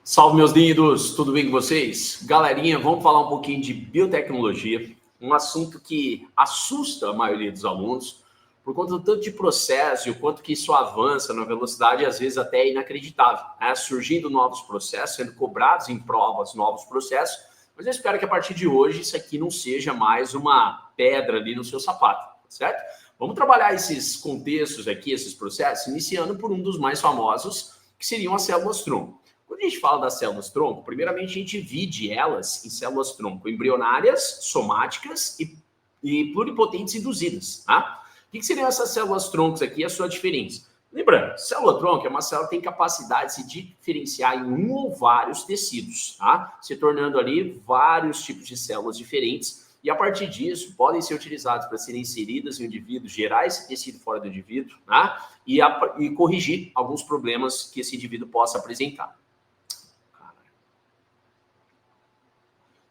Salve, meus lindos, tudo bem com vocês? Galerinha, vamos falar um pouquinho de biotecnologia, um assunto que assusta a maioria dos alunos, por conta do tanto de processo e o quanto que isso avança na velocidade, às vezes até inacreditável, né? Surgindo novos processos, sendo cobrados em provas novos processos, mas eu espero que a partir de hoje isso aqui não seja mais uma pedra ali no seu sapato, certo? Vamos trabalhar esses contextos aqui, esses processos, iniciando por um dos mais famosos, que seriam as células-tronco. Quando a gente fala das células-tronco, primeiramente a gente divide elas em células-tronco embrionárias, somáticas e pluripotentes induzidas, tá? O que seriam essas células-troncos aqui e a sua diferença? Lembrando, célula-tronco é uma célula que tem capacidade de se diferenciar em um ou vários tecidos, tá? Se tornando ali vários tipos de células diferentes e a partir disso podem ser utilizados para serem inseridas em um indivíduo, gerar esse tecido fora do indivíduo, tá? E corrigir alguns problemas que esse indivíduo possa apresentar.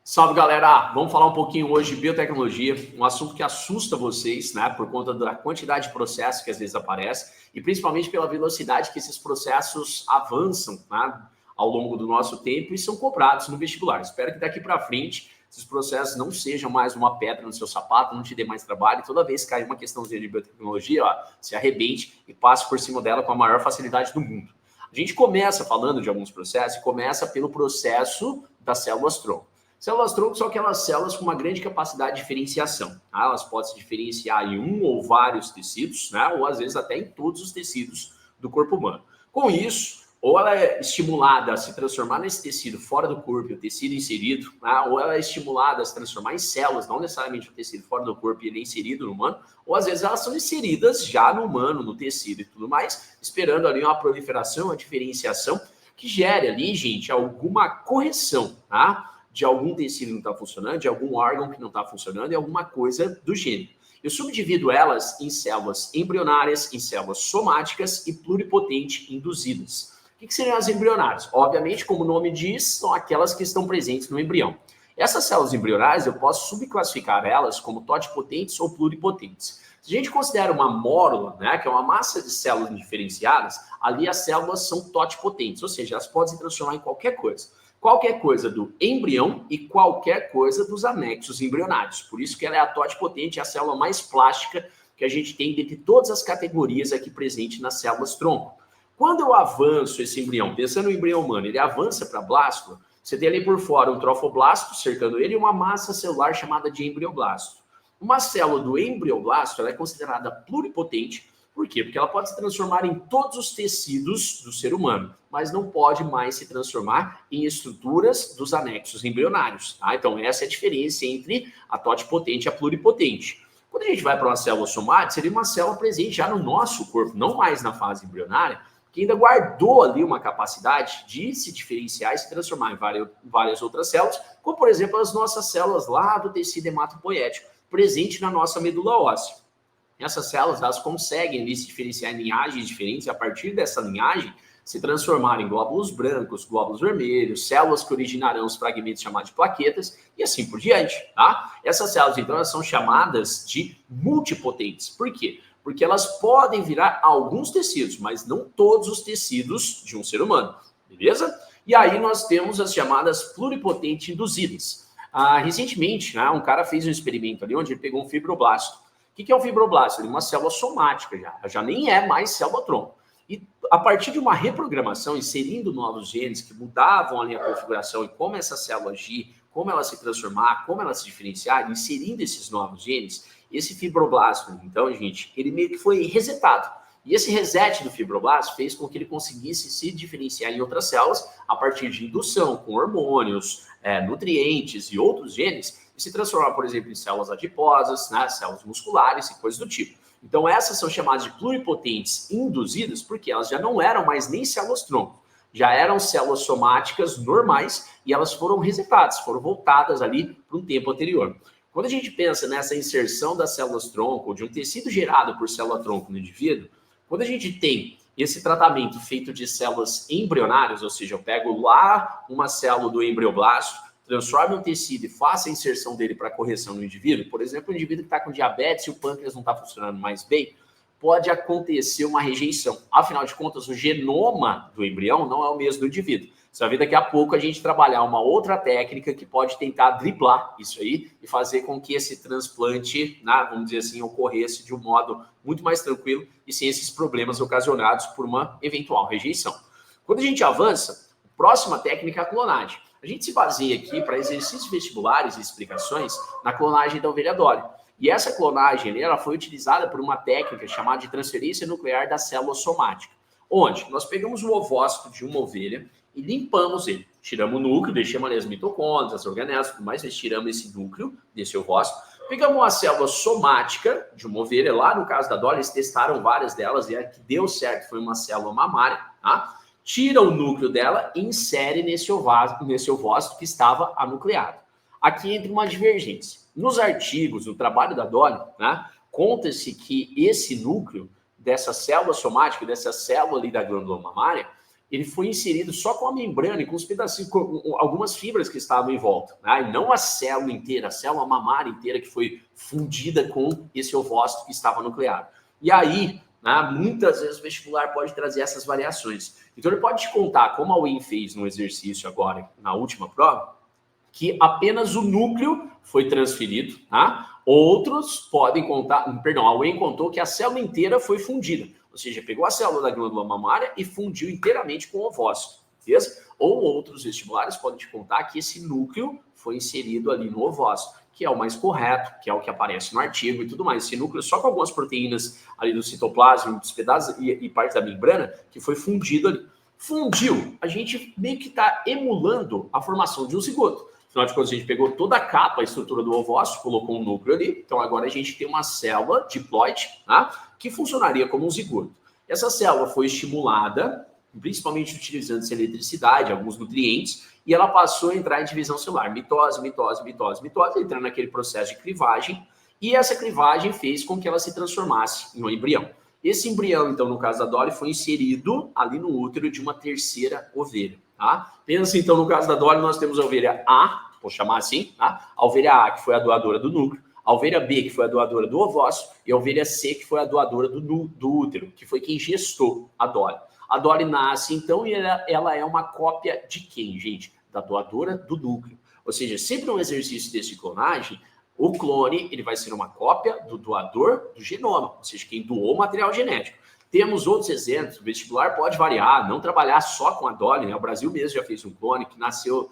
Salve, galera! Vamos falar um pouquinho hoje de biotecnologia, um assunto que assusta vocês, né, por conta da quantidade de processos que às vezes aparece e principalmente pela velocidade que esses processos avançam, né, ao longo do nosso tempo e são cobrados no vestibular. Espero que daqui para frente esses processos não sejam mais uma pedra no seu sapato, não te dê mais trabalho e toda vez que cair uma questãozinha de biotecnologia, ó, se arrebente e passe por cima dela com a maior facilidade do mundo. A gente começa falando de alguns processos e começa pelo processo das células-tronco. Células-tronco são aquelas células com uma grande capacidade de diferenciação. Tá? Elas podem se diferenciar em um ou vários tecidos, né? Ou às vezes até em todos os tecidos do corpo humano. Com isso, ou ela é estimulada a se transformar nesse tecido fora do corpo, o tecido inserido, né? Ou ela é estimulada a se transformar em células, não necessariamente o tecido fora do corpo e ele é inserido no humano, ou às vezes elas são inseridas já no humano, no tecido e tudo mais, esperando ali uma proliferação, uma diferenciação que gere ali, gente, alguma correção, tá? De algum tecido que não está funcionando, de algum órgão que não está funcionando e alguma coisa do gênero. Eu subdivido elas em células embrionárias, em células somáticas e pluripotente induzidas. O que seriam as embrionárias? Obviamente, como o nome diz, são aquelas que estão presentes no embrião. Essas células embrionárias, eu posso subclassificar elas como totipotentes ou pluripotentes. Se a gente considera uma mórula, né, que é uma massa de células diferenciadas, ali as células são totipotentes, ou seja, elas podem se transformar em qualquer coisa. Qualquer coisa do embrião e qualquer coisa dos anexos embrionários. Por isso que ela é a totipotente, a célula mais plástica que a gente tem dentre todas as categorias aqui presentes nas células-tronco. Quando eu avanço esse embrião, pensando no embrião humano, ele avança para blástula, você tem ali por fora um trofoblasto cercando ele e uma massa celular chamada de embrioblasto. Uma célula do embrioblasto ela é considerada pluripotente. Por quê? Porque ela pode se transformar em todos os tecidos do ser humano, mas não pode mais se transformar em estruturas dos anexos embrionários. Tá? Então, essa é a diferença entre a totipotente e a pluripotente. Quando a gente vai para uma célula somática, seria uma célula presente já no nosso corpo, não mais na fase embrionária, que ainda guardou ali uma capacidade de se diferenciar e se transformar em várias outras células, como, por exemplo, as nossas células lá do tecido hematopoético, presente na nossa medula óssea. Essas células, elas conseguem ali se diferenciar em linhagens diferentes e a partir dessa linhagem se transformar em glóbulos brancos, glóbulos vermelhos, células que originarão os fragmentos chamados de plaquetas e assim por diante, tá? Essas células, então, elas são chamadas de multipotentes. Por quê? Porque elas podem virar alguns tecidos, mas não todos os tecidos de um ser humano, beleza? E aí nós temos as chamadas pluripotentes induzidas. Recentemente, um cara fez um experimento ali onde ele pegou um fibroblasto. O que é um fibroblasto? Ele é uma célula somática já nem é mais célula-tronco. E a partir de uma reprogramação, inserindo novos genes que mudavam ali a configuração e como essa célula agir, como ela se transformar, como ela se diferenciar, inserindo esses novos genes, esse fibroblasto, então, gente, ele meio que foi resetado. E esse reset do fibroblasto fez com que ele conseguisse se diferenciar em outras células a partir de indução com hormônios, nutrientes e outros genes, e se transformar, por exemplo, em células adiposas, né, células musculares e coisas do tipo. Então, essas são chamadas de pluripotentes induzidas porque elas já não eram mais nem células-tronco, já eram células somáticas normais e elas foram resetadas, foram voltadas ali para um tempo anterior. Quando a gente pensa nessa inserção das células-tronco ou de um tecido gerado por célula-tronco no indivíduo, quando a gente tem esse tratamento feito de células embrionárias, ou seja, eu pego lá uma célula do embrioblasto, transforme um tecido e faça a inserção dele para correção no indivíduo, por exemplo, um indivíduo que está com diabetes e o pâncreas não está funcionando mais bem, pode acontecer uma rejeição. Afinal de contas, o genoma do embrião não é o mesmo do indivíduo. Você vai ver daqui a pouco a gente trabalhar uma outra técnica que pode tentar driblar isso aí e fazer com que esse transplante, né, vamos dizer assim, ocorresse de um modo muito mais tranquilo e sem esses problemas ocasionados por uma eventual rejeição. Quando a gente avança, a próxima técnica é a clonagem. A gente se baseia aqui para exercícios vestibulares e explicações na clonagem da ovelha Dolly. E essa clonagem ela foi utilizada por uma técnica chamada de transferência nuclear da célula somática, onde nós pegamos o ovócito de uma ovelha e limpamos ele. Tiramos o núcleo, deixamos ali as mitocôndrias, as organelas, tudo mais, nós tiramos esse núcleo desse ovócito. Pegamos uma célula somática de uma ovelha, lá no caso da Dolly, eles testaram várias delas e a que deu certo foi uma célula mamária, tá? Tira o núcleo dela e insere nesse ovócito que estava anucleado. Aqui entra uma divergência. Nos artigos, no trabalho da Dolly, né, conta-se que esse núcleo dessa célula somática, dessa célula ali da glândula mamária, ele foi inserido só com a membrana e com os pedacinhos, com algumas fibras que estavam em volta, né? E não a célula inteira, a célula mamária inteira que foi fundida com esse ovócito que estava nucleado. E aí, né, muitas vezes o vestibular pode trazer essas variações. Então ele pode te contar, como a UEM fez no exercício agora, na última prova, que apenas o núcleo foi transferido, tá? Outros podem contar, perdão, a UEM contou que a célula inteira foi fundida, ou seja, pegou a célula da glândula mamária e fundiu inteiramente com o ovócito, beleza? Ou outros vestibulares podem te contar que esse núcleo foi inserido ali no ovócito, que é o mais correto, que é o que aparece no artigo e tudo mais. Esse núcleo só com algumas proteínas ali do citoplasma, dos pedaços e parte da membrana, que foi fundido ali. Fundiu, a gente meio que está emulando a formação de um zigoto. Afinal de contas, a gente pegou toda a capa, a estrutura do ovócito, colocou um núcleo ali. Então, agora a gente tem uma célula diploide, tá? Que funcionaria como um zigoto. Essa célula foi estimulada, principalmente utilizando essa eletricidade, alguns nutrientes, e ela passou a entrar em divisão celular. Mitose, entrando naquele processo de clivagem. E essa clivagem fez com que ela se transformasse em um embrião. Esse embrião, então, no caso da Dolly, foi inserido ali no útero de uma terceira ovelha. Tá? Pensa, então, no caso da Dolly, nós temos a ovelha A, vou chamar assim, tá? A ovelha A, que foi a doadora do núcleo, a ovelha B, que foi a doadora do ovócito, e a ovelha C, que foi a doadora do útero, que foi quem gestou a Dolly. A Dolly nasce, então, e ela é uma cópia de quem, gente? Da doadora do núcleo. Ou seja, sempre um exercício desse clonagem, o clone ele vai ser uma cópia do doador do genoma, ou seja, quem doou o material genético. Temos outros exemplos, o vestibular pode variar, não trabalhar só com a Dolly, né? O Brasil mesmo já fez um clone que nasceu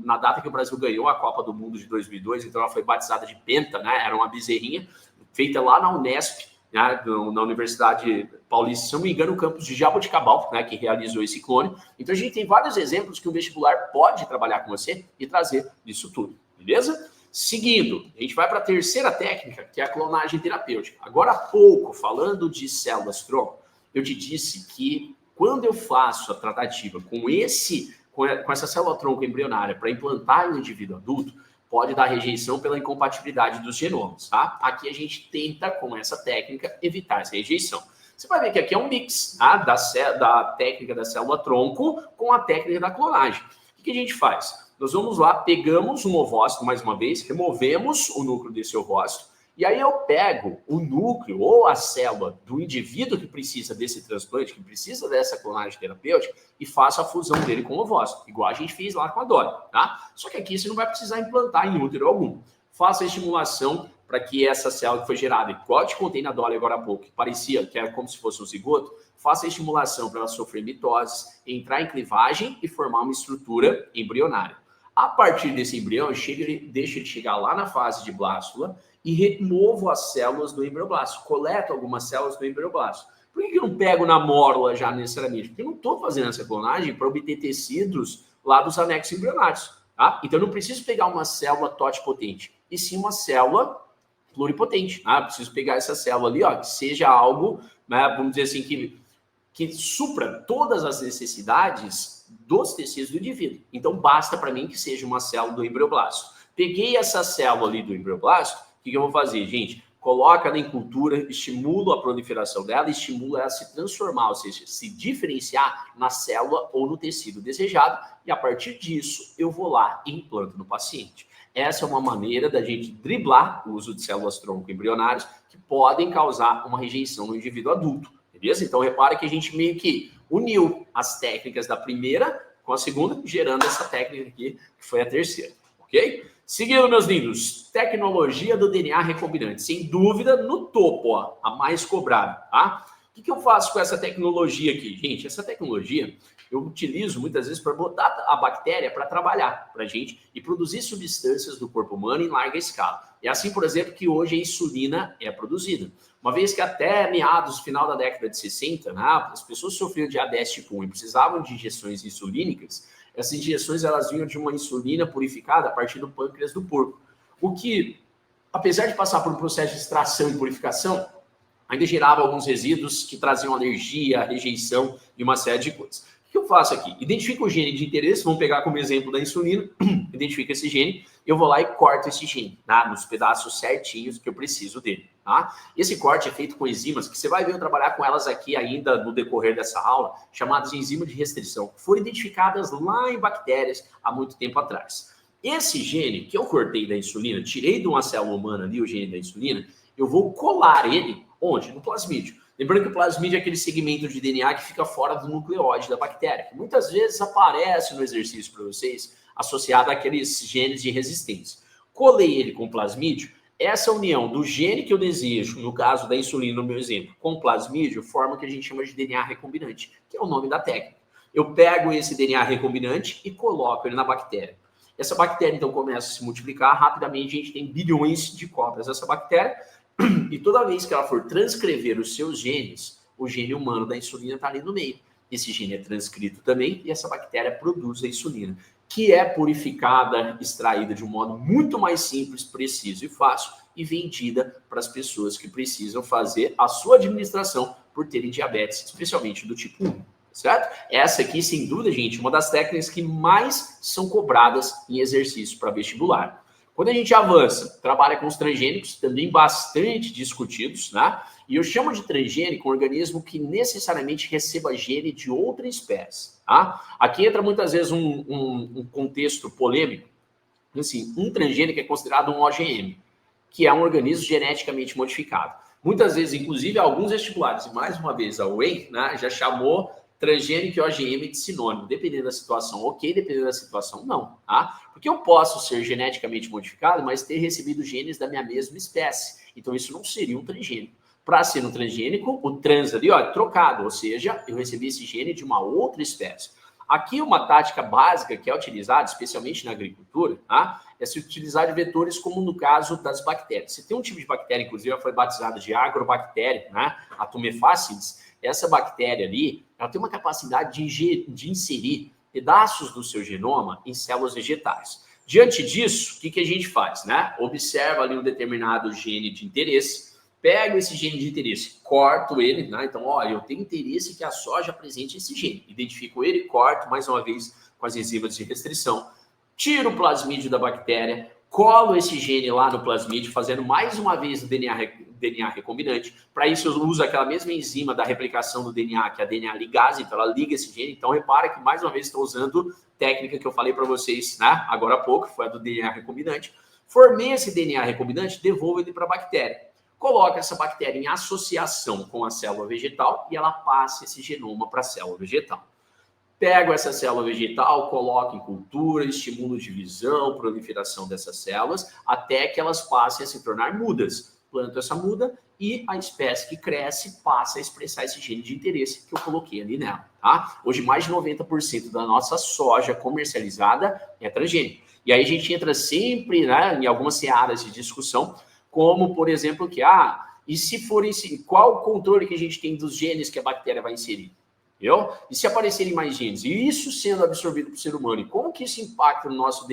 na data que o Brasil ganhou a Copa do Mundo de 2002, então ela foi batizada de Penta, né? Era uma bezerrinha feita lá na Unesp, né? Na Universidade Paulista, se não me engano, o campus de Jaboticabal, né? Que realizou esse clone. Então a gente tem vários exemplos que o vestibular pode trabalhar com você e trazer isso tudo, beleza? Seguindo, a gente vai para a terceira técnica, que é a clonagem terapêutica. Agora há pouco, falando de células-tronco, eu te disse que quando eu faço a tratativa com essa célula-tronco embrionária para implantar em um indivíduo adulto, pode dar rejeição pela incompatibilidade dos genomas, tá? Aqui a gente tenta, com essa técnica, evitar essa rejeição. Você vai ver que aqui é um mix, tá? Da técnica da célula-tronco com a técnica da clonagem. O que a gente faz? Nós vamos lá, pegamos um ovócito, mais uma vez, removemos o núcleo desse ovócito, e aí eu pego o núcleo ou a célula do indivíduo que precisa desse transplante, que precisa dessa clonagem terapêutica, e faço a fusão dele com o ovócito, igual a gente fez lá com a Dolly, tá? Só que aqui você não vai precisar implantar em útero algum. Faça a estimulação para que essa célula que foi gerada, igual eu te contei na Dolly agora há pouco, que parecia que era como se fosse um zigoto, faça a estimulação para ela sofrer mitoses, entrar em clivagem e formar uma estrutura embrionária. A partir desse embrião, deixo ele chegar lá na fase de blástula e removo as células do embrioblasto. Coleto algumas células do embrioblasto. Por que eu não pego na mórula já necessariamente? Porque eu não estou fazendo essa clonagem para obter tecidos lá dos anexos embrionários. Tá? Então eu não preciso pegar uma célula totipotente, e sim uma célula pluripotente. Tá? Eu preciso pegar essa célula ali, ó, que seja algo, né, vamos dizer assim, que supra todas as necessidades dos tecidos do indivíduo. Então, basta para mim que seja uma célula do embrioblasto. Peguei essa célula ali do embrioblasto, o que eu vou fazer, gente? Coloca ela em cultura, estimula a proliferação dela, estimula ela a se transformar, ou seja, se diferenciar na célula ou no tecido desejado, e a partir disso, eu vou lá e implanto no paciente. Essa é uma maneira da gente driblar o uso de células-tronco embrionárias que podem causar uma rejeição no indivíduo adulto. Beleza? Então, repara que a gente meio que uniu as técnicas da primeira com a segunda, gerando essa técnica aqui, que foi a terceira, ok? Seguindo, meus lindos, tecnologia do DNA recombinante, sem dúvida, no topo, ó, a mais cobrada, tá? O que eu faço com essa tecnologia aqui? Gente, essa tecnologia eu utilizo muitas vezes para botar a bactéria para trabalhar para a gente e produzir substâncias do corpo humano em larga escala. É assim, por exemplo, que hoje a insulina é produzida. Uma vez que até meados, final da década de 60, né, as pessoas sofriam de diabetes tipo 1 e precisavam de injeções insulínicas, essas injeções elas vinham de uma insulina purificada a partir do pâncreas do porco. O que, apesar de passar por um processo de extração e purificação, ainda gerava alguns resíduos que traziam alergia, rejeição e uma série de coisas. O que eu faço aqui? Identifico o gene de interesse, vamos pegar como exemplo da insulina, identifico esse gene, eu vou lá e corto esse gene, tá? Nos pedaços certinhos que eu preciso dele, tá? Esse corte é feito com enzimas, que você vai ver eu trabalhar com elas aqui ainda no decorrer dessa aula, chamadas de enzimas de restrição, que foram identificadas lá em bactérias há muito tempo atrás. Esse gene que eu cortei da insulina, tirei de uma célula humana ali, o gene da insulina, eu vou colar ele onde? No plasmídio. Lembrando que o plasmídio é aquele segmento de DNA que fica fora do nucleóide da bactéria, que muitas vezes aparece no exercício para vocês, associado àqueles genes de resistência. Colei ele com plasmídio, essa união do gene que eu desejo, no caso da insulina, no meu exemplo, com plasmídio, forma o que a gente chama de DNA recombinante, que é o nome da técnica. Eu pego esse DNA recombinante e coloco ele na bactéria. Essa bactéria, então, começa a se multiplicar rapidamente, a gente tem bilhões de cópias dessa bactéria, e toda vez que ela for transcrever os seus genes, o gene humano da insulina está ali no meio. Esse gene é transcrito também e essa bactéria produz a insulina, que é purificada, extraída de um modo muito mais simples, preciso e fácil e vendida para as pessoas que precisam fazer a sua administração por terem diabetes, especialmente do tipo 1, certo? Essa aqui, sem dúvida, gente, é uma das técnicas que mais são cobradas em exercício para vestibular. Quando a gente avança, trabalha com os transgênicos, também bastante discutidos, né? E eu chamo de transgênico um organismo que necessariamente receba gene de outra espécie, tá? Aqui entra muitas vezes um contexto polêmico. Assim, um transgênico é considerado um OGM, que é um organismo geneticamente modificado. Muitas vezes, inclusive, alguns vestibulares, e mais uma vez a UEM, né, já chamou transgênico e OGM de sinônimo, dependendo da situação, ok, dependendo da situação, não, tá? Porque eu posso ser geneticamente modificado, mas ter recebido genes da minha mesma espécie. Então, isso não seria um transgênico. Para ser um transgênico, o trans ali, ó, é trocado, ou seja, eu recebi esse gene de uma outra espécie. Aqui, uma tática básica que é utilizada, especialmente na agricultura, tá? É se utilizar de vetores como no caso das bactérias. Se tem um tipo de bactéria, inclusive, ela foi batizada de agrobactéria, né? A Tumefaciens. Essa bactéria ali, ela tem uma capacidade de inserir pedaços do seu genoma em células vegetais. Diante disso, o que a gente faz, né? Observa ali um determinado gene de interesse, pego esse gene de interesse, corto ele, né? Então, olha, eu tenho interesse que a soja apresente esse gene. Identifico ele, corto, mais uma vez, com as enzimas de restrição. Tiro o plasmídio da bactéria, colo esse gene lá no plasmídio, fazendo mais uma vez o DNA recombinante. Para isso, eu uso aquela mesma enzima da replicação do DNA, que é a DNA ligase, então ela liga esse gene. Então, repara que, mais uma vez, estou usando técnica que eu falei para vocês, né? Agora há pouco, foi a do DNA recombinante. Formei esse DNA recombinante, devolvo ele para a bactéria. Coloca essa bactéria em associação com a célula vegetal e ela passa esse genoma para a célula vegetal. Pego essa célula vegetal, coloco em cultura, estimulo divisão, proliferação dessas células, até que elas passem a se tornar mudas. Planto essa muda e a espécie que cresce passa a expressar esse gene de interesse que eu coloquei ali nela, tá? Hoje, mais de 90% da nossa soja comercializada é transgênica. E aí a gente entra sempre, né, em algumas searas de discussão, como, por exemplo, e se for qual o controle que a gente tem dos genes que a bactéria vai inserir? Entendeu? E se aparecerem mais genes? E isso sendo absorvido pelo ser humano? E como que isso impacta no nosso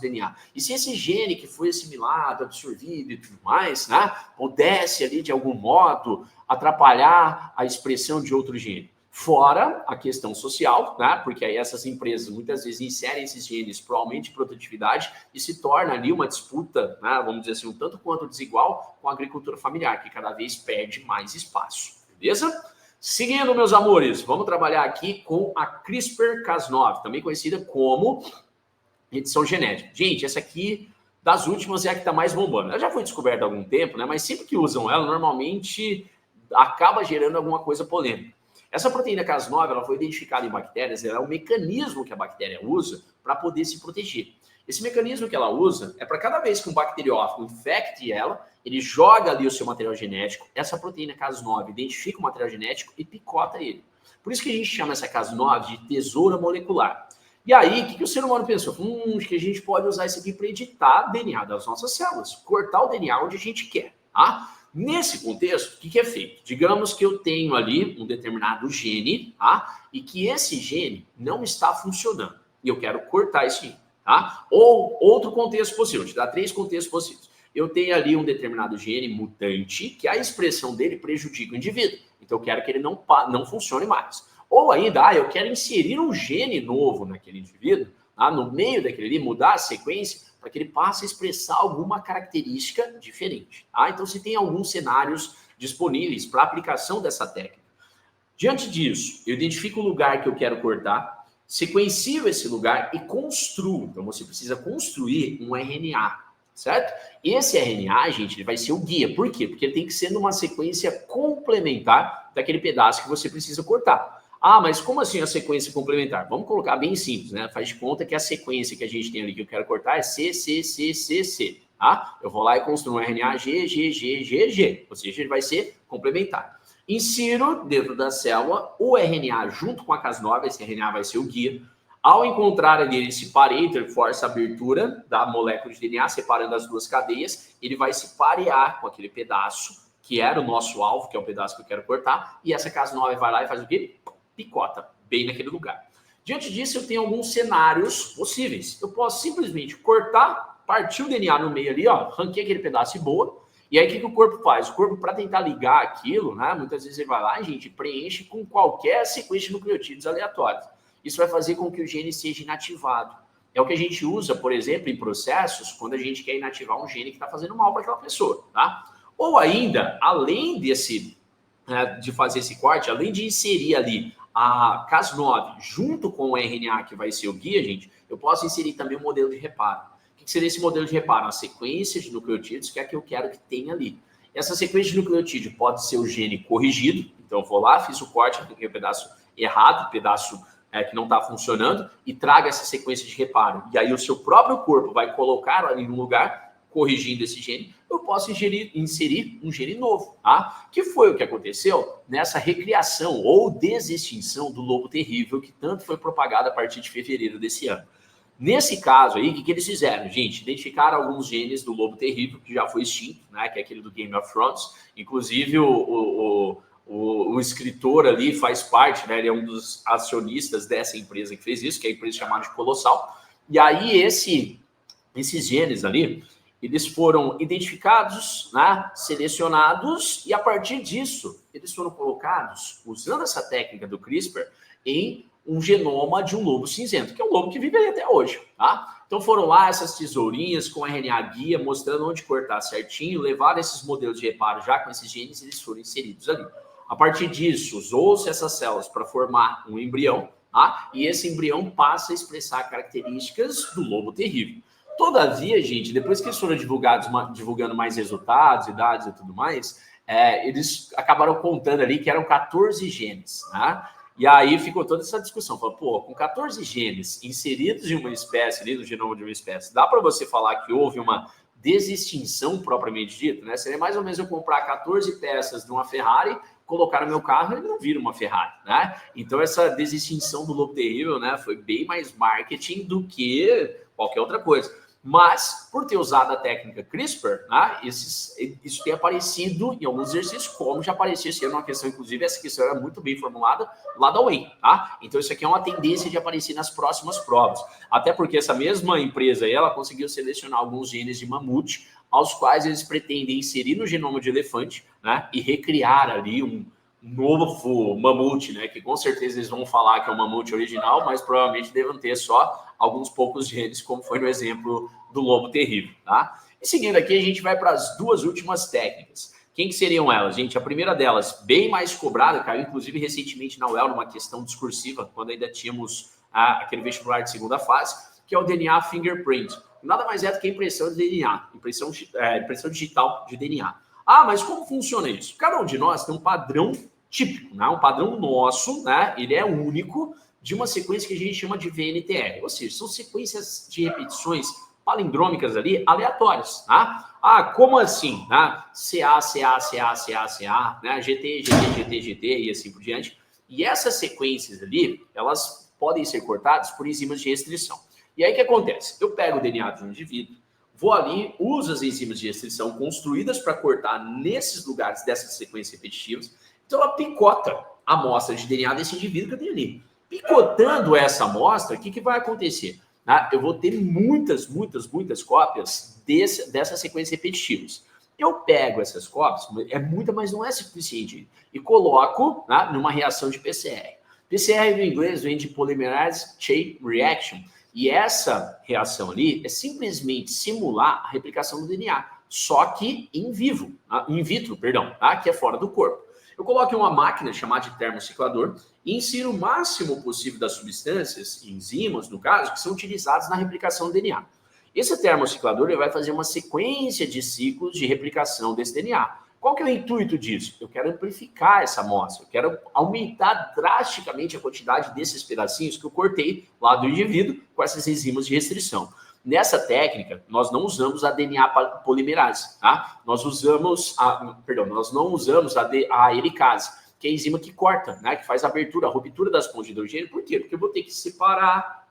DNA? E se esse gene que foi assimilado, absorvido e tudo mais, né, pudesse ali, de algum modo, atrapalhar a expressão de outro gene? Fora a questão social, né? Porque aí essas empresas muitas vezes inserem esses genes para aumento de produtividade e se torna ali uma disputa, né? Vamos dizer assim, um tanto quanto desigual com a agricultura familiar, que cada vez perde mais espaço. Beleza? Seguindo, meus amores, vamos trabalhar aqui com a CRISPR-Cas9, também conhecida como edição genética. Gente, essa aqui, das últimas, é a que está mais bombando. Ela já foi descoberta há algum tempo, né? Mas sempre que usam ela, normalmente acaba gerando alguma coisa polêmica. Essa proteína Cas9 ela foi identificada em bactérias, ela é um mecanismo que a bactéria usa para poder se proteger. Esse mecanismo que ela usa é para cada vez que um bacteriófago infecte ela, ele joga ali o seu material genético, essa proteína Cas9 identifica o material genético e picota ele. Por isso que a gente chama essa Cas9 de tesoura molecular. E aí, o que o ser humano pensou? Acho que a gente pode usar isso aqui para editar DNA das nossas células, cortar o DNA onde a gente quer, tá? Nesse contexto, o que é feito? Digamos que eu tenho ali um determinado gene, tá? E que esse gene não está funcionando. E eu quero cortar esse gene, tá? Ou outro contexto possível, vou te dar 3 contextos possíveis. Eu tenho ali um determinado gene mutante, que a expressão dele prejudica o indivíduo. Então eu quero que ele não funcione mais. Ou ainda, eu quero inserir um gene novo naquele indivíduo, tá? No meio daquele ali, mudar a sequência, para que ele passe a expressar alguma característica diferente. Tá? Então, se tem alguns cenários disponíveis para aplicação dessa técnica. Diante disso, eu identifico o lugar que eu quero cortar, sequencio esse lugar e construo. Então, você precisa construir um RNA, certo? Esse RNA, gente, ele vai ser o guia. Por quê? Porque ele tem que ser numa sequência complementar daquele pedaço que você precisa cortar. Ah, mas como assim a sequência complementar? Vamos colocar bem simples, né? Faz de conta que a sequência que a gente tem ali que eu quero cortar é C, C, C, C, C, tá? Eu vou lá e construo um RNA G, G, G, G, G. Ou seja, ele vai ser complementar. Insiro dentro da célula o RNA junto com a Cas9, esse RNA vai ser o guia. Ao encontrar ali esse parente, ele força a abertura da molécula de DNA, separando as duas cadeias, ele vai se parear com aquele pedaço que era o nosso alvo, que é o pedaço que eu quero cortar, e essa Cas9 vai lá e faz o quê? Picota, bem naquele lugar. Diante disso, eu tenho alguns cenários possíveis. Eu posso simplesmente cortar, partir o DNA no meio ali, ó, arranquei aquele pedaço e boa. E aí, o que o corpo faz? O corpo, para tentar ligar aquilo, né, muitas vezes ele vai lá, gente, preenche com qualquer sequência de nucleotídeos aleatórios. Isso vai fazer com que o gene seja inativado. É o que a gente usa, por exemplo, em processos, quando a gente quer inativar um gene que está fazendo mal para aquela pessoa, tá? Ou ainda, além de fazer esse corte, além de inserir ali a Cas9 junto com o RNA que vai ser o guia, gente, eu posso inserir também o modelo de reparo. O que seria esse modelo de reparo? Uma sequência de nucleotídeos que é a que eu quero que tenha ali. Essa sequência de nucleotídeo pode ser o gene corrigido, então eu vou lá, fiz o corte, peguei o pedaço errado, o pedaço que não está funcionando, e trago essa sequência de reparo. E aí o seu próprio corpo vai colocar ali no lugar, corrigindo esse gene, eu posso inserir um gene novo, tá? Que foi o que aconteceu nessa recriação ou desextinção do lobo terrível que tanto foi propagada a partir de fevereiro desse ano. Nesse caso aí, o que eles fizeram? Gente, identificaram alguns genes do lobo terrível que já foi extinto, né? Que é aquele do Game of Thrones. Inclusive, o escritor ali faz parte, né? Ele é um dos acionistas dessa empresa que fez isso, que é a empresa chamada de Colossal. E aí, esses genes ali, eles foram identificados, né, selecionados, e a partir disso, eles foram colocados, usando essa técnica do CRISPR, em um genoma de um lobo cinzento, que é um lobo que vive aí até hoje, tá? Então foram lá essas tesourinhas com RNA guia, mostrando onde cortar certinho, levaram esses modelos de reparo já com esses genes, eles foram inseridos ali. A partir disso, usou-se essas células para formar um embrião, tá? E esse embrião passa a expressar características do lobo terrível. Todavia, gente, depois que eles foram divulgando mais resultados, idades e tudo mais, eles acabaram contando ali que eram 14 genes, né? E aí ficou toda essa discussão. Falou, pô, com 14 genes inseridos em uma espécie, ali no genoma de uma espécie, dá para você falar que houve uma desextinção propriamente dita, né? Seria mais ou menos eu comprar 14 peças de uma Ferrari, colocar no meu carro e ele não vira uma Ferrari, né? Então essa desextinção do lobo terrível, né, foi bem mais marketing do que qualquer outra coisa. Mas, por ter usado a técnica CRISPR, né, isso tem aparecido em alguns exercícios, como já aparecia esse ano, uma questão, inclusive, essa questão era muito bem formulada lá da UEM, tá? Então, isso aqui é uma tendência de aparecer nas próximas provas. Até porque essa mesma empresa aí, ela conseguiu selecionar alguns genes de mamute, aos quais eles pretendem inserir no genoma de elefante, né, e recriar ali um novo mamute, né, que com certeza eles vão falar que é o mamute original, mas provavelmente devem ter só alguns poucos genes, como foi no exemplo do lobo terrível, tá? E seguindo aqui, a gente vai para as duas últimas técnicas. Quem que seriam elas? Gente, a primeira delas, bem mais cobrada, caiu inclusive recentemente na UEL, numa questão discursiva, quando ainda tínhamos aquele vestibular de segunda fase, que é o DNA fingerprint. Nada mais é do que a impressão de DNA, impressão digital de DNA. Ah, mas como funciona isso? Cada um de nós tem um padrão típico, né? Um padrão nosso, né? Ele é único de uma sequência que a gente chama de VNTR, ou seja, são sequências de repetições palindrômicas ali, aleatórias, tá? Ah, como assim? Né? CA, CA, CA, CA, CA, né? GT, GT, GT, GT e assim por diante. E essas sequências ali, elas podem ser cortadas por enzimas de restrição. E aí o que acontece? Eu pego o DNA de um indivíduo, vou ali, uso as enzimas de restrição construídas para cortar nesses lugares dessas sequências repetitivas, então ela picota a amostra de DNA desse indivíduo que eu tenho ali. Picotando essa amostra, o que vai acontecer? Eu vou ter muitas cópias dessas sequências repetitivas. Eu pego essas cópias, é muita, mas não é suficiente, e coloco numa reação de PCR. PCR no inglês vem de Polymerase Chain Reaction, e essa reação ali é simplesmente simular a replicação do DNA, só que in vitro, que é fora do corpo. Eu coloco em uma máquina chamada de termociclador e insiro o máximo possível das substâncias, enzimas, no caso, que são utilizadas na replicação do DNA. Esse termociclador ele vai fazer uma sequência de ciclos de replicação desse DNA. Qual que é o intuito disso? Eu quero amplificar essa amostra, eu quero aumentar drasticamente a quantidade desses pedacinhos que eu cortei lá do indivíduo com essas enzimas de restrição. Nessa técnica, nós não usamos a DNA polimerase, tá? Nós não usamos a helicase, que é a enzima que corta, né? Que faz a ruptura das pontes de hidrogênio. Por quê? Porque eu vou ter que separar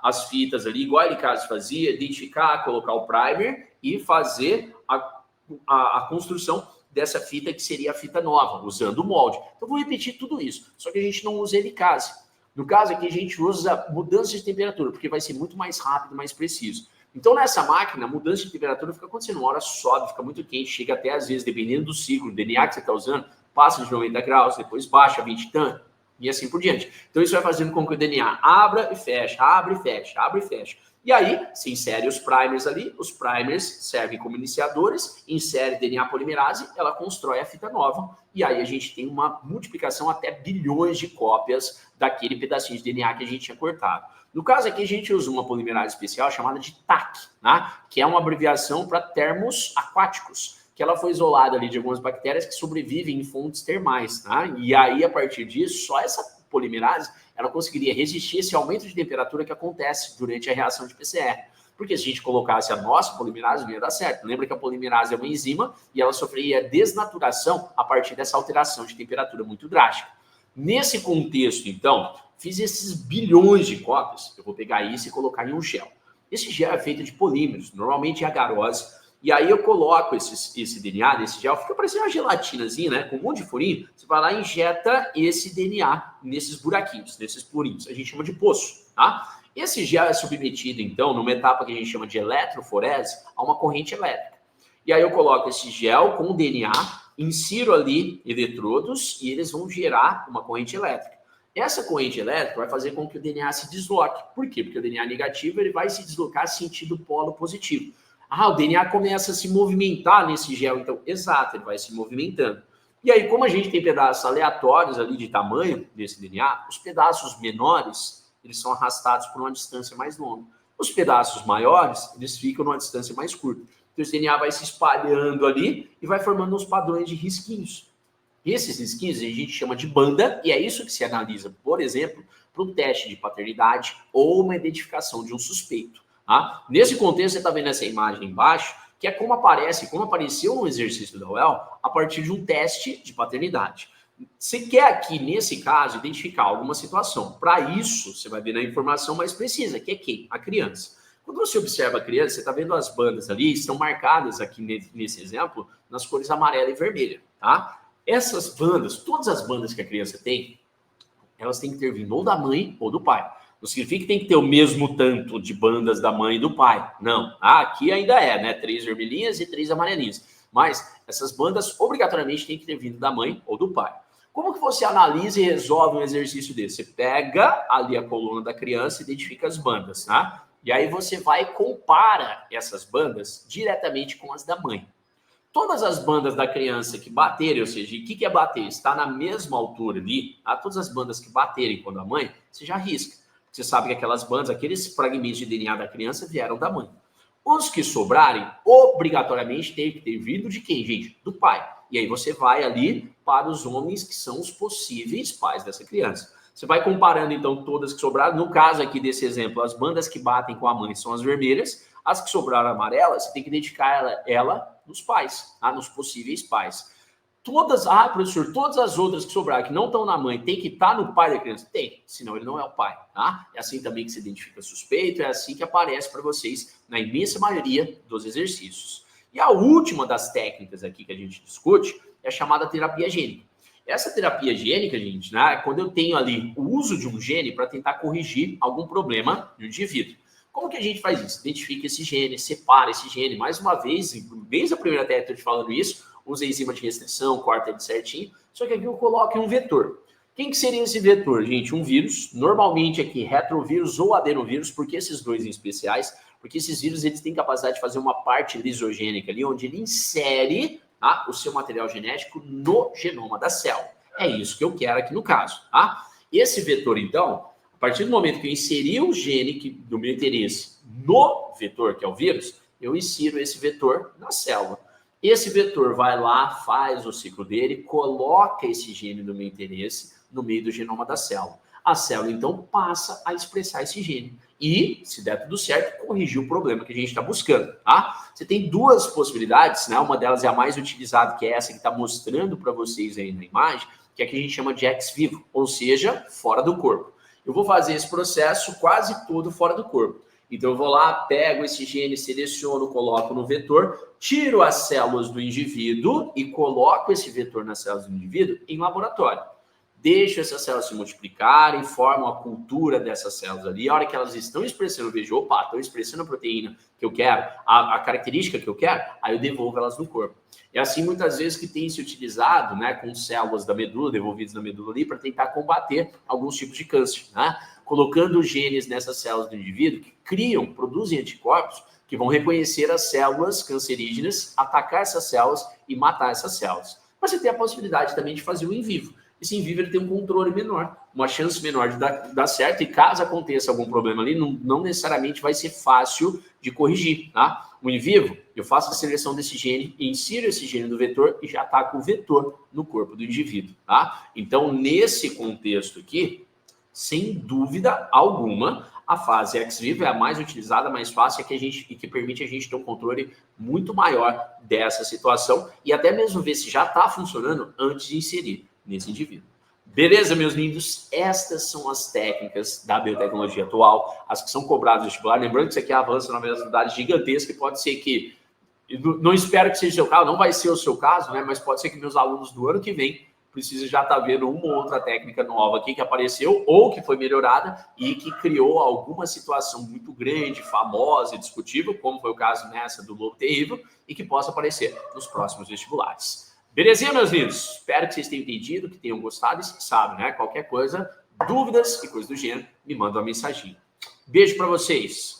as fitas ali, igual a helicase fazia, identificar, colocar o primer e fazer a construção dessa fita que seria a fita nova, usando o molde. Então, vou repetir tudo isso, só que a gente não usa helicase. No caso aqui, a gente usa mudança de temperatura, porque vai ser muito mais rápido, mais preciso. Então, nessa máquina, a mudança de temperatura fica acontecendo. Uma hora sobe, fica muito quente, chega até, às vezes, dependendo do ciclo, do DNA que você está usando, passa de 90 graus, depois baixa 20 e tanto, e assim por diante. Então, isso vai fazendo com que o DNA abra e fecha, abre e fecha, abre e fecha. E aí, se insere os primers ali, os primers servem como iniciadores, insere DNA polimerase, ela constrói a fita nova, e aí a gente tem uma multiplicação até bilhões de cópias daquele pedacinho de DNA que a gente tinha cortado. No caso aqui, a gente usa uma polimerase especial chamada de TAC, né? Que é uma abreviação para termos aquáticos, que ela foi isolada ali de algumas bactérias que sobrevivem em fontes termais, tá? E aí, a partir disso, só essa polimerase, ela conseguiria resistir esse aumento de temperatura que acontece durante a reação de PCR. Porque se a gente colocasse a nossa polimerase, não ia dar certo. Lembra que a polimerase é uma enzima e ela sofreria desnaturação a partir dessa alteração de temperatura muito drástica. Nesse contexto, então, fiz esses bilhões de cópias, eu vou pegar isso e colocar em um gel. Esse gel é feito de polímeros, normalmente é agarose, e aí eu coloco esse DNA nesse gel, fica parecendo uma gelatinazinha, né? Com um monte de furinho. Você vai lá e injeta esse DNA nesses buraquinhos, nesses furinhos. A gente chama de poço, tá? Esse gel é submetido, então, numa etapa que a gente chama de eletroforese, a uma corrente elétrica. E aí eu coloco esse gel com o DNA, insiro ali eletrodos e eles vão gerar uma corrente elétrica. Essa corrente elétrica vai fazer com que o DNA se desloque. Por quê? Porque o DNA negativo ele vai se deslocar sentido polo positivo. O DNA começa a se movimentar nesse gel, então, exato, ele vai se movimentando. E aí, como a gente tem pedaços aleatórios ali de tamanho desse DNA, os pedaços menores, eles são arrastados por uma distância mais longa. Os pedaços maiores, eles ficam numa distância mais curta. Então, esse DNA vai se espalhando ali e vai formando uns padrões de risquinhos. E esses risquinhos a gente chama de banda, e é isso que se analisa, por exemplo, para um teste de paternidade ou uma identificação de um suspeito. Nesse contexto, você está vendo essa imagem embaixo, que é como apareceu no exercício da UEL a partir de um teste de paternidade. Você quer aqui, nesse caso, identificar alguma situação. Para isso, você vai ver na informação mais precisa, que é quem? A criança. Quando você observa a criança, você está vendo as bandas ali, estão marcadas aqui nesse exemplo, nas cores amarela e vermelha, tá? Essas bandas, todas as bandas que a criança tem, elas têm que ter vindo ou da mãe ou do pai. Não significa que tem que ter o mesmo tanto de bandas da mãe e do pai. Não. Aqui ainda é, né? 3 vermelhinhas e 3 amarelinhas. Mas essas bandas obrigatoriamente têm que ter vindo da mãe ou do pai. Como que você analisa e resolve um exercício desse? Você pega ali a coluna da criança e identifica as bandas, tá? E aí você vai e compara essas bandas diretamente com as da mãe. Todas as bandas da criança que baterem, ou seja, o que é bater? Está na mesma altura ali, tá? Todas as bandas que baterem com a da mãe, você já risca. Você sabe que aquelas bandas, aqueles fragmentos de DNA da criança vieram da mãe. Os que sobrarem, obrigatoriamente, tem que ter vindo de quem, gente? Do pai. E aí você vai ali para os homens que são os possíveis pais dessa criança. Você vai comparando, então, todas que sobraram. No caso aqui desse exemplo, as bandas que batem com a mãe são as vermelhas. As que sobraram amarelas, você tem que identificar ela nos pais, tá? Nos possíveis pais. Professor, todas as outras que sobraram, que não estão na mãe, tem que estar no pai da criança? Tem, senão ele não é o pai, tá? É assim também que se identifica suspeito, é assim que aparece para vocês na imensa maioria dos exercícios. E a última das técnicas aqui que a gente discute é a chamada terapia gênica. Essa terapia gênica, gente, né, é quando eu tenho ali o uso de um gene para tentar corrigir algum problema no indivíduo. Como que a gente faz isso? Identifica esse gene, separa esse gene. Mais uma vez, desde a primeira técnica de falando isso, usa enzima de restrição, corta ele certinho, só que aqui eu coloco um vetor. Quem que seria esse vetor, gente? Um vírus, normalmente aqui retrovírus ou adenovírus, porque esses dois em especiais, porque esses vírus eles têm capacidade de fazer uma parte lisogênica ali, onde ele insere, tá, o seu material genético no genoma da célula. É isso que eu quero aqui no caso, tá? Esse vetor, então, a partir do momento que eu inseri o gene do meu interesse no vetor, que é o vírus, eu insiro esse vetor na célula. Esse vetor vai lá, faz o ciclo dele, coloca esse gene do meu interesse no meio do genoma da célula. A célula, então, passa a expressar esse gene. E, se der tudo certo, corrigir o problema que a gente está buscando, tá? Você tem duas possibilidades, né? Uma delas é a mais utilizada, que é essa que está mostrando para vocês aí na imagem, que é a que a gente chama de ex vivo, ou seja, fora do corpo. Eu vou fazer esse processo quase todo fora do corpo. Então, eu vou lá, pego esse gene, seleciono, coloco no vetor, tiro as células do indivíduo e coloco esse vetor nas células do indivíduo em laboratório. Deixo essas células se multiplicarem, formam a cultura dessas células ali. A hora que elas estão expressando, eu vejo, opa, estão expressando a proteína que eu quero, a característica que eu quero, aí eu devolvo elas no corpo. É assim, muitas vezes, que tem se utilizado, né, com células da medula, devolvidas na medula ali, para tentar combater alguns tipos de câncer, né? Colocando genes nessas células do indivíduo que produzem anticorpos que vão reconhecer as células cancerígenas, atacar essas células e matar essas células. Mas você tem a possibilidade também de fazer o in vivo. Esse in vivo ele tem um controle menor, uma chance menor de dar certo, e caso aconteça algum problema ali, não necessariamente vai ser fácil de corrigir, tá? O in vivo, eu faço a seleção desse gene, insiro esse gene do vetor e já ataco o vetor no corpo do indivíduo, tá? Então, nesse contexto aqui, sem dúvida alguma, a fase ex vivo é a mais utilizada, mais fácil, e que permite a gente ter um controle muito maior dessa situação e até mesmo ver se já está funcionando antes de inserir nesse indivíduo. Beleza, meus lindos? Estas são as técnicas da biotecnologia atual, as que são cobradas no vestibular. Lembrando que isso aqui avança numa velocidade gigantesca e pode ser que, não espero que seja o seu caso, não vai ser o seu caso, né? Mas pode ser que meus alunos do ano que vem precisa já estar vendo uma ou outra técnica nova aqui que apareceu ou que foi melhorada e que criou alguma situação muito grande, famosa e discutível, como foi o caso nessa do lobo terrível, e que possa aparecer nos próximos vestibulares. Belezinha, meus lindos? Espero que vocês tenham entendido, que tenham gostado, e sabe, né? Qualquer coisa, dúvidas e coisa do gênero, me manda uma mensagem. Beijo para vocês!